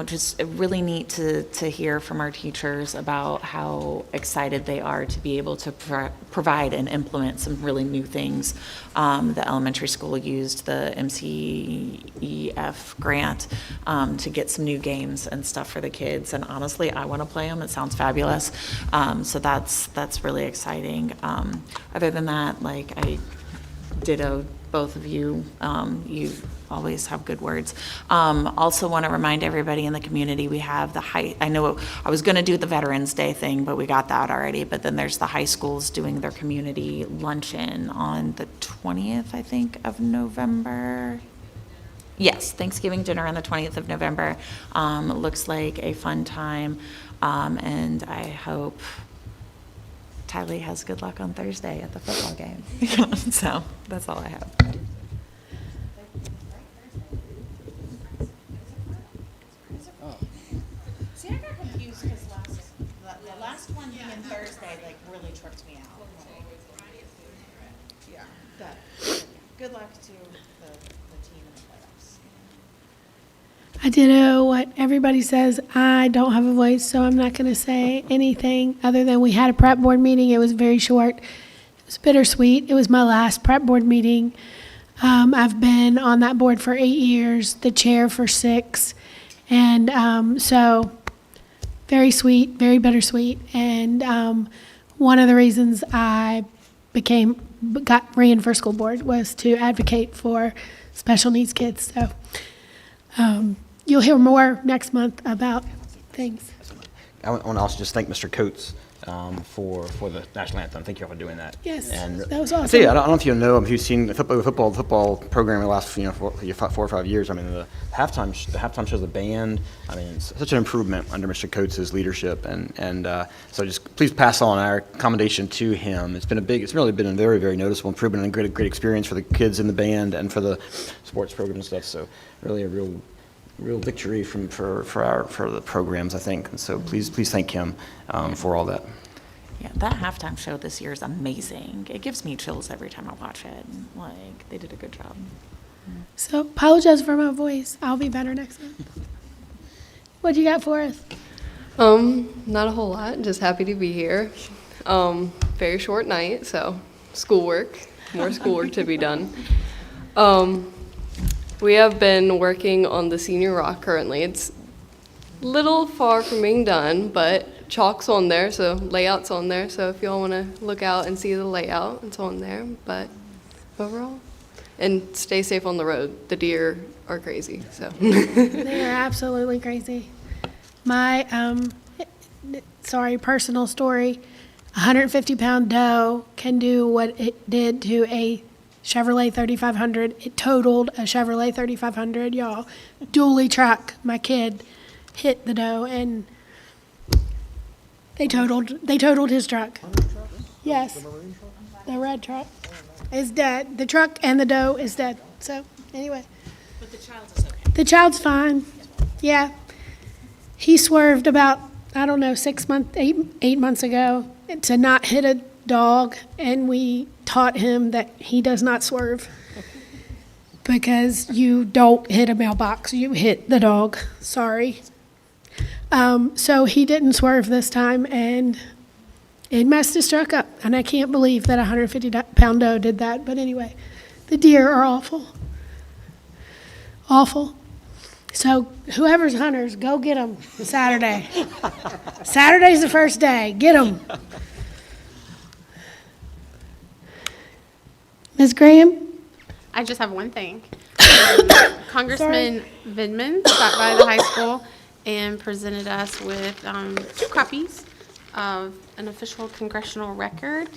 just really neat to hear from our teachers about how excited they are to be able to provide and implement some really new things. The elementary school used the MCEF grant to get some new games and stuff for the kids, and honestly, I want to play them. It sounds fabulous. So that's really exciting. Other than that, I ditto both of you. You always have good words. Also want to remind everybody in the community, we have I know I was going to do the Veterans Day thing, but we got that already. But then there's the high schools doing their community luncheon on the 20th, I think, of November. Yes, Thanksgiving dinner on the 20th of November. Looks like a fun time. And I hope Tylee has good luck on Thursday at the football game. So that's all I have. See, I got confused because the last one being Thursday, really tripped me out. Yeah, good luck to the team in the playoffs. I ditto what everybody says. I don't have a voice, so I'm not going to say anything other than we had a prep board meeting. It was very short. It was bittersweet. It was my last prep board meeting. I've been on that board for 8 years, the chair for 6. And so very sweet, very bittersweet. And one of the reasons I ran for school board was to advocate for special needs kids. So you'll hear more next month about things. I want to also just thank Mr. Coates for the national anthem. Thank you all for doing that. Yes, And that was I tell you, I awesome. don't know if you know, if you've seen the football program in the last 4 or 5 years. I mean, the halftime shows, the band. I mean, it's such an improvement under Mr. Coates' leadership, and so just please pass on our commendation to him. It's really been a very, very noticeable improvement and a great experience for the kids in the band and for the sports program and stuff. So really a real victory for the programs, I think. And so please thank him for all that. Yeah, that halftime show this year is amazing. It gives me chills every time I watch it. Like, they did a good job. So apologize for my voice. I'll be better next month. What you got for us? Not a whole lot, just happy to be here. Very short night, so more schoolwork to be done. We have been working on the senior rock currently. It's little far from being done, but chalk's on there, so layout's on there. So if y'all want to look out and see the layout, it's on there. But overall, and stay safe on the road. The deer are crazy, so. They are absolutely crazy. My, personal story, 150-pound doe can do what it did to a Chevrolet 3500. It totaled a Chevrolet 3500, y'all. Dually truck. My kid hit the doe, and they totaled his truck. Yes. The red truck is dead. The truck and the doe is dead. So, anyway. But the child's is okay. The child's fine. Yeah. He swerved about, 8 months ago to not hit a dog, and we taught him that he does not swerve because you don't hit a mailbox, you hit the dog. Sorry. So he didn't swerve this time, and it messed his truck up, and I can't believe that a 150-pound doe did that. But anyway, the deer are awful. Awful. So whoever's hunters, go get them Saturday. Saturday's the first day. Get them. Ms. Graham? I just have one thing. Congressman Vindman stopped by the high school and presented us with 2 copies of an official congressional record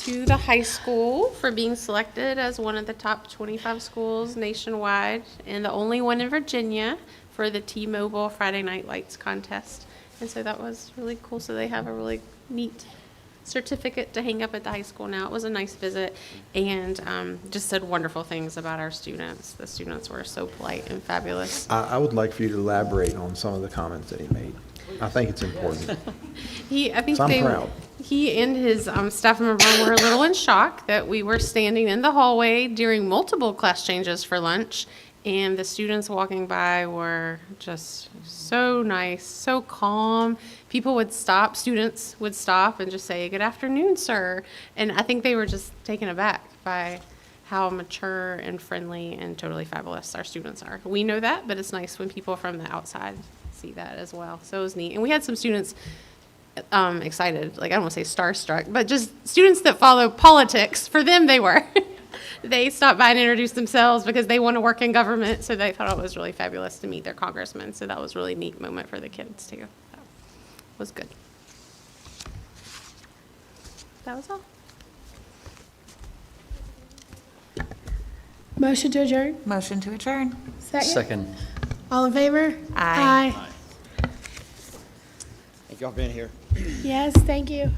to the high school for being selected as one of the top 25 schools nationwide and the only one in Virginia for the T-Mobile Friday Night Lights contest. And so that was really cool. So they have a really neat certificate to hang up at the high school now. It was a nice visit, and just said wonderful things about our students. The students were so polite and fabulous. I would like for you to elaborate on some of the comments that he made. I think it's important. So I'm proud. He and his staff member were a little in shock that we were standing in the hallway during multiple class changes for lunch, and the students walking by were just so nice, so calm. People would stop, students would stop and just say, "Good afternoon, sir." And I think they were just taken aback by how mature and friendly and totally fabulous our students are. We know that, but it's nice when people from the outside see that as well. So it was neat. And we had some students excited, like I don't want to say starstruck, but just students that follow politics. For them, they were. They stopped by and introduced themselves because they want to work in government, so they thought it was really fabulous to meet their congressman. So that was a really neat moment for the kids, too. So it was good. That was all. Motion to adjourn? Motion to adjourn. Second. All in favor? Aye. Thank you all for being here. Yes, thank you.